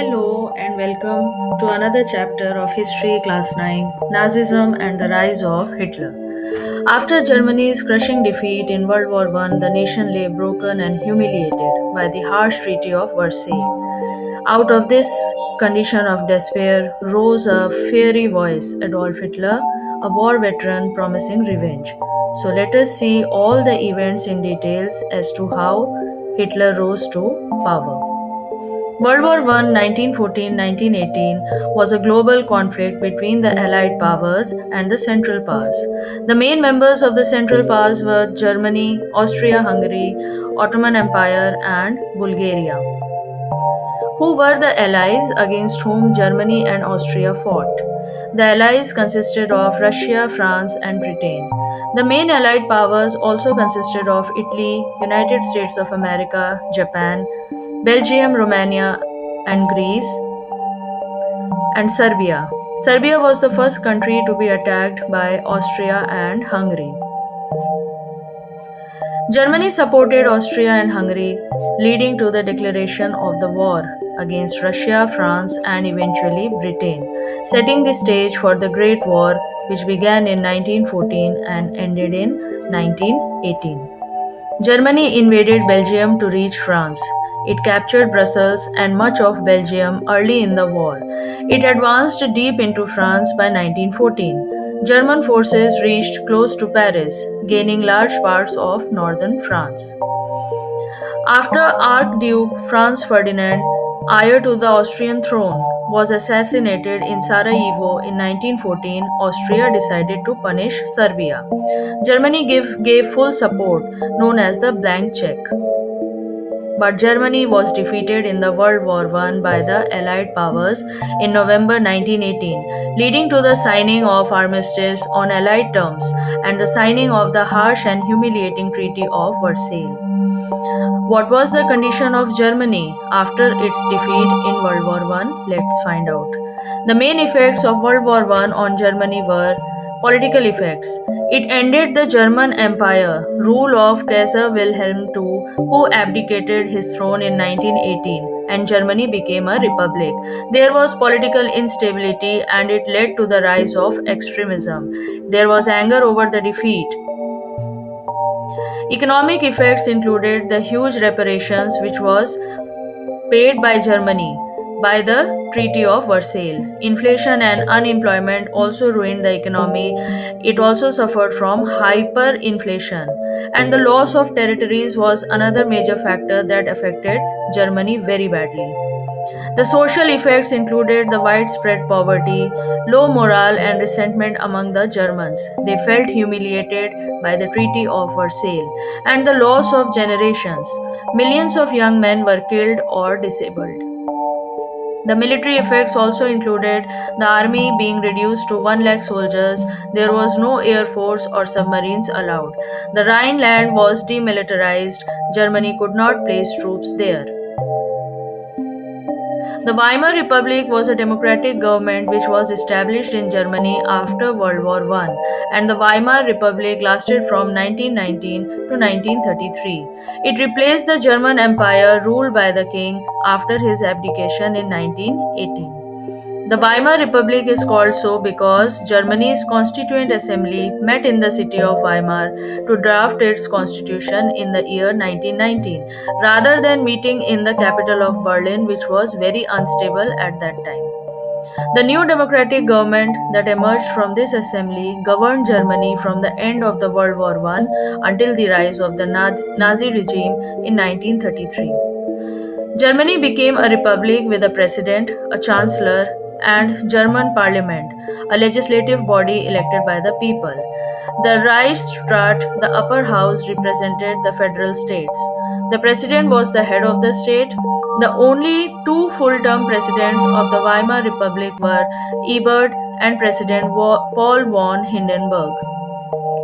Hello and welcome to another chapter of History Class 9, Nazism and the Rise of Hitler. After Germany's crushing defeat in World War I, the nation lay broken and humiliated by the harsh Treaty of Versailles. Out of this condition of despair rose a fiery voice, Adolf Hitler, a war veteran promising revenge. So let us see all the events in details as to how Hitler rose to power. World War I 1914-1918 was a global conflict between the Allied powers and the Central Powers. The main members of the Central Powers were Germany, Austria-Hungary, Ottoman Empire and Bulgaria, who were the allies against whom Germany and Austria fought. The allies consisted of Russia, France, and Britain. The main allied powers also consisted of Italy, United States of America, Japan, Belgium, Romania, and Greece, and Serbia. Serbia was the first country to be attacked by Austria and Hungary. Germany supported Austria and Hungary, leading to the declaration of the war against Russia, France, and eventually Britain, setting the stage for the Great War, which began in 1914 and ended in 1918. Germany invaded Belgium to reach France. It captured Brussels and much of Belgium early in the war. It advanced deep into France by 1914. German forces reached close to Paris, gaining large parts of northern France. After Archduke Franz Ferdinand, heir to the Austrian throne, was assassinated in Sarajevo in 1914, Austria decided to punish Serbia. Germany gave full support, known as the blank check. But Germany was defeated in the World War I by the Allied powers in November 1918, leading to the signing of armistice on Allied terms and the signing of the harsh and humiliating Treaty of Versailles. What was the condition of Germany after its defeat in World War I? Let's find out. The main effects of World War I on Germany were political effects. It ended the German Empire, rule of Kaiser Wilhelm II, who abdicated his throne in 1918, and Germany became a republic. There was political instability and it led to the rise of extremism. There was anger over the defeat. Economic effects included the huge reparations which was paid by Germany by the Treaty of Versailles. Inflation and unemployment also ruined the economy. It also suffered from hyperinflation. And the loss of territories was another major factor that affected Germany very badly. The social effects included the widespread poverty, low morale, and resentment among the Germans. They felt humiliated by the Treaty of Versailles and the loss of generations. Millions of young men were killed or disabled. The military effects also included the army being reduced to 1 lakh soldiers. There was no air force or submarines allowed. The Rhineland was demilitarized. Germany could not place troops there. The Weimar Republic was a democratic government which was established in Germany after World War I, and the Weimar Republic lasted from 1919 to 1933. It replaced the German Empire ruled by the king after his abdication in 1918. The Weimar Republic is called so because Germany's Constituent Assembly met in the city of Weimar to draft its constitution in the year 1919, rather than meeting in the capital of Berlin, which was very unstable at that time. The new democratic government that emerged from this assembly governed Germany from the end of the World War I until the rise of the Nazi regime in 1933. Germany became a republic with a president, a chancellor, and German parliament, a legislative body elected by the people. The Reichsrat, the upper house, represented the federal states. The president was the head of the state. The only two full-term presidents of the Weimar Republic were Ebert and President Paul von Hindenburg.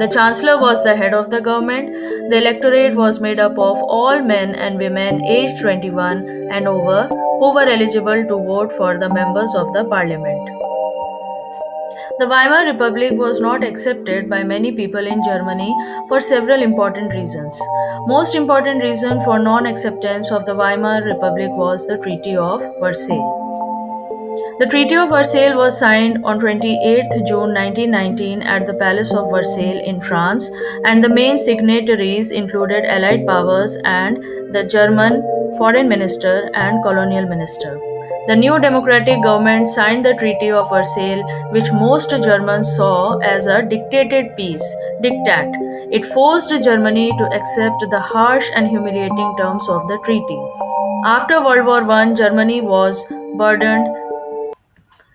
The chancellor was the head of the government. The electorate was made up of all men and women aged 21 and over who were eligible to vote for the members of the parliament. The Weimar Republic was not accepted by many people in Germany for several important reasons. Most important reason for non-acceptance of the Weimar Republic was the Treaty of Versailles. The Treaty of Versailles was signed on 28th June 1919 at the Palace of Versailles in France, and the main signatories included Allied powers and the German foreign minister and colonial minister. The new democratic government signed the Treaty of Versailles, which most Germans saw as a dictated peace, diktat. It forced Germany to accept the harsh and humiliating terms of the treaty. After World War I, Germany was burdened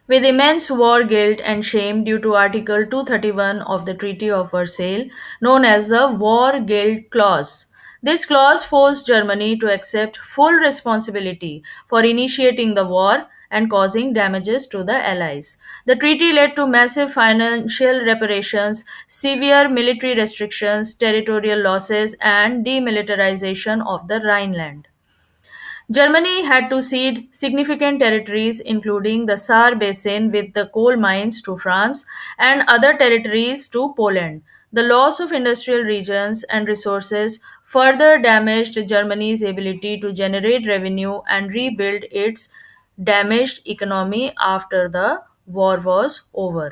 with immense war guilt and shame due to Article 231 of the Treaty of Versailles, known as the War Guilt Clause. This clause forced Germany to accept full responsibility for initiating the war and causing damages to the Allies. The treaty led to massive financial reparations, severe military restrictions, territorial losses, and demilitarization of the Rhineland. Germany had to cede significant territories, including the Saar Basin with the coal mines, to France and other territories to Poland. The loss of industrial regions and resources further damaged Germany's ability to generate revenue and rebuild its damaged economy after the war was over.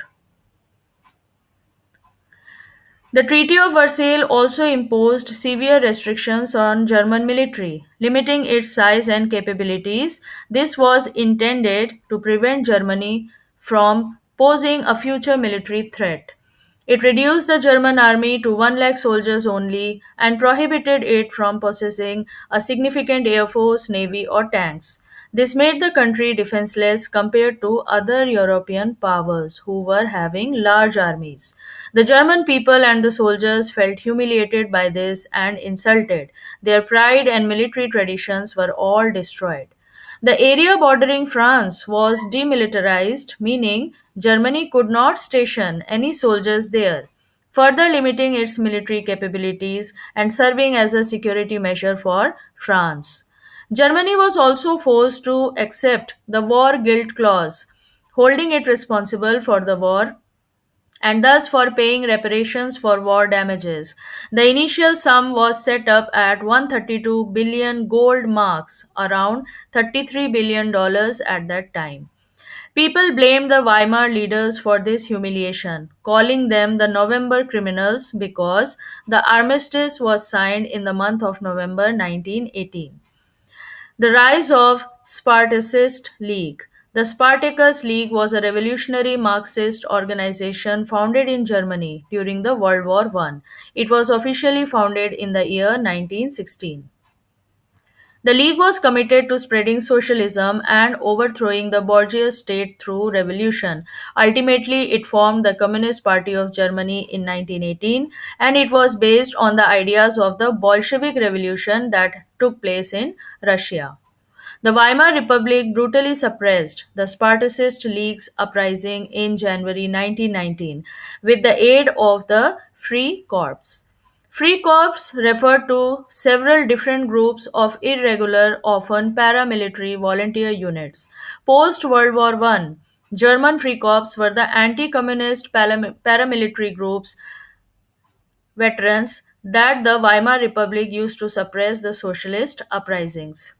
The Treaty of Versailles also imposed severe restrictions on German military, limiting its size and capabilities. This was intended to prevent Germany from posing a future military threat. It reduced the German army to 1 lakh soldiers only and prohibited it from possessing a significant air force, navy, or tanks. This made the country defenseless compared to other European powers who were having large armies. The German people and the soldiers felt humiliated by this and insulted. Their pride and military traditions were all destroyed. The area bordering France was demilitarized, meaning Germany could not station any soldiers there, further limiting its military capabilities and serving as a security measure for France. Germany was also forced to accept the War Guilt Clause, holding it responsible for the war and thus for paying reparations for war damages. The initial sum was set up at 132 billion gold marks, around $33 billion at that time. People blamed the Weimar leaders for this humiliation, calling them the November criminals because the armistice was signed in the month of November 1918. The rise of Spartacist League. The Spartacus League was a revolutionary Marxist organization founded in Germany during the World War I. It was officially founded in the year 1916. The League was committed to spreading socialism and overthrowing the bourgeois state through revolution. Ultimately, it formed the Communist Party of Germany in 1918, and it was based on the ideas of the Bolshevik Revolution that took place in Russia. The Weimar Republic brutally suppressed the Spartacist League's uprising in January 1919 with the aid of the Free Corps. Free Corps referred to several different groups of irregular, often paramilitary volunteer units. Post World War I, German Free Corps were the anti communist paramilitary groups, veterans, that the Weimar Republic used to suppress the socialist uprisings.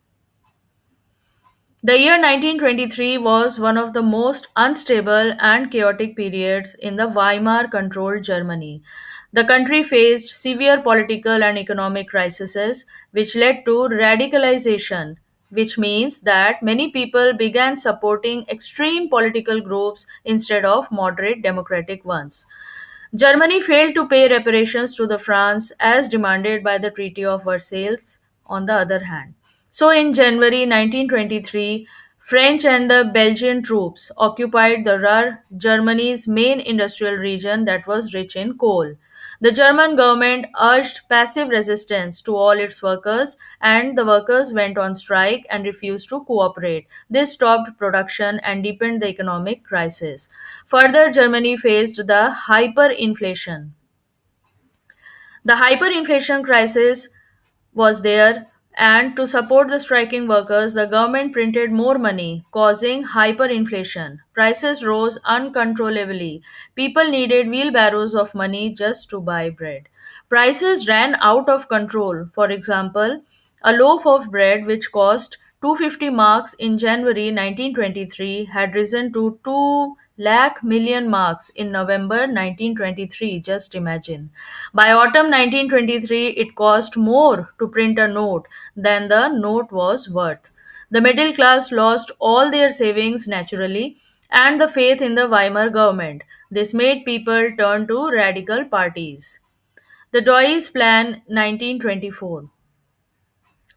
The year 1923 was one of the most unstable and chaotic periods in the Weimar controlled Germany. The country faced severe political and economic crises, which led to radicalization, which means that many people began supporting extreme political groups instead of moderate democratic ones. Germany failed to pay reparations to the France as demanded by the Treaty of Versailles, on the other hand. So, in January 1923, French and the Belgian troops occupied the Ruhr, Germany's main industrial region that was rich in coal. The German government urged passive resistance to all its workers, and the workers went on strike and refused to cooperate. This stopped production and deepened the economic crisis. Further, Germany faced the hyperinflation. The hyperinflation crisis was there, and to support the striking workers, the government printed more money, causing hyperinflation. Prices rose uncontrollably. People needed wheelbarrows of money just to buy bread. Prices ran out of control. For example, a loaf of bread which cost 250 marks in January 1923 had risen to 2 lakh million marks in November 1923. Just imagine. By autumn 1923, it cost more to print a note than the note was worth. The middle class lost all their savings naturally and the faith in the Weimar government. This made people turn to radical parties. The Dewey's Plan 1924.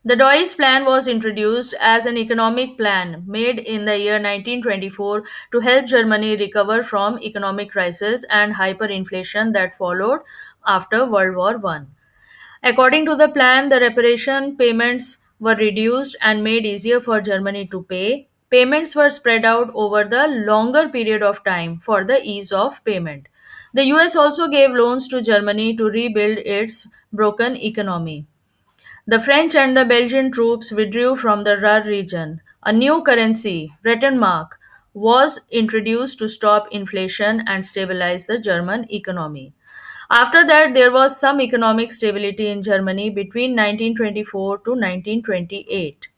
The Dewey's Plan was introduced as an economic plan made in the year 1924 to help Germany recover from economic crisis and hyperinflation that followed after World War I. According to the plan, the reparation payments were reduced and made easier for Germany to pay. Payments were spread out over the longer period of time for the ease of payment. The US also gave loans to Germany to rebuild its broken economy. The French and the Belgian troops withdrew from the Ruhr region. A new currency, Breitenmark, was introduced to stop inflation and stabilize the German economy. After that, there was some economic stability in Germany between 1924 to 1928.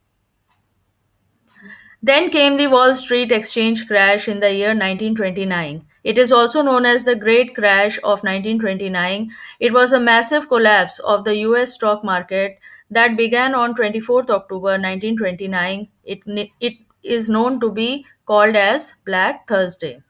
Then came the Wall Street exchange crash in the year 1929. It is also known as the Great Crash of 1929. It was a massive collapse of the US stock market that began on 24th October 1929. It is known to be called as Black Thursday.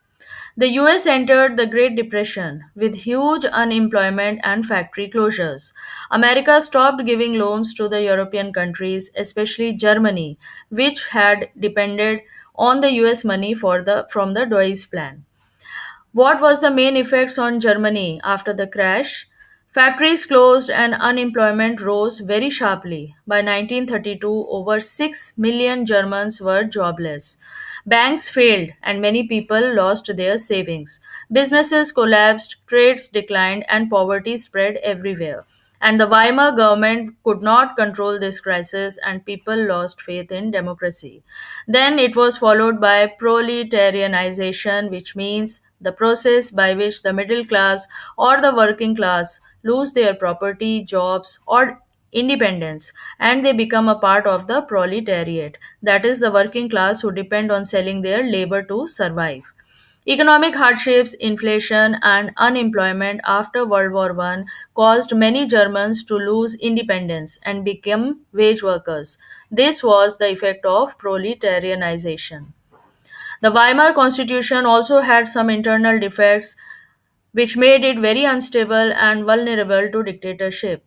The US entered the Great Depression with huge unemployment and factory closures. America stopped giving loans to the European countries, especially Germany, which had depended on the US money from the Dewey's Plan. What was the main effects on Germany after the crash? Factories closed and unemployment rose very sharply. By 1932, over 6 million Germans were jobless. Banks failed and many people lost their savings. Businesses collapsed, trades declined, and poverty spread everywhere. And the Weimar government could not control this crisis, and people lost faith in democracy. Then it was followed by proletarianization, which means the process by which the middle class or the working class lose their property, jobs, or independence and they become a part of the proletariat, that is, the working class who depend on selling their labor to survive. Economic hardships, inflation, and unemployment after World War I caused many Germans to lose independence and become wage workers. This was the effect of proletarianization. The Weimar Constitution also had some internal defects which made it very unstable and vulnerable to dictatorship.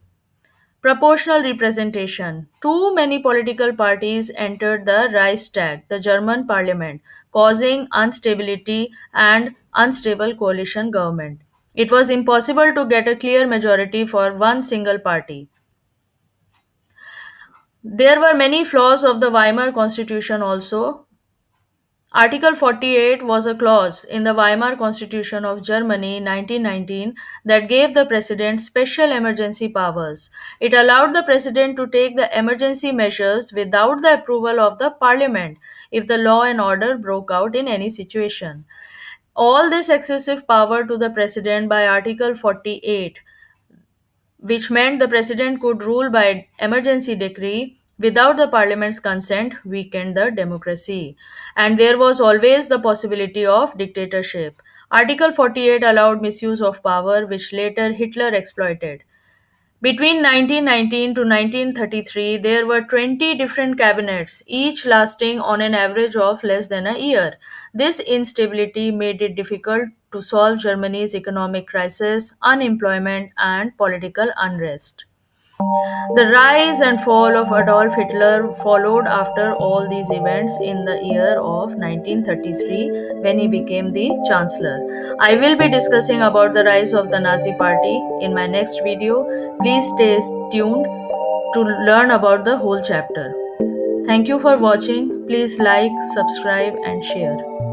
Proportional representation. Too many political parties entered the Reichstag, the German parliament, causing instability and unstable coalition government. It was impossible to get a clear majority for one single party. There were many flaws of the Weimar Constitution also. Article 48 was a clause in the Weimar Constitution of Germany 1919 that gave the president special emergency powers. It allowed the president to take the emergency measures without the approval of the parliament if the law and order broke out in any situation. All this excessive power to the president by Article 48, which meant the president could rule by emergency decree without the parliament's consent, weakened the democracy. And there was always the possibility of dictatorship. Article 48 allowed misuse of power, which later Hitler exploited. Between 1919 to 1933, there were 20 different cabinets, each lasting on an average of less than a year. This instability made it difficult to solve Germany's economic crisis, unemployment, and political unrest. The rise and fall of Adolf Hitler followed after all these events in the year of 1933 when he became the chancellor. I will be discussing about the rise of the Nazi party in my next video. Please stay tuned to learn about the whole chapter. Thank you for watching. Please like, subscribe and share.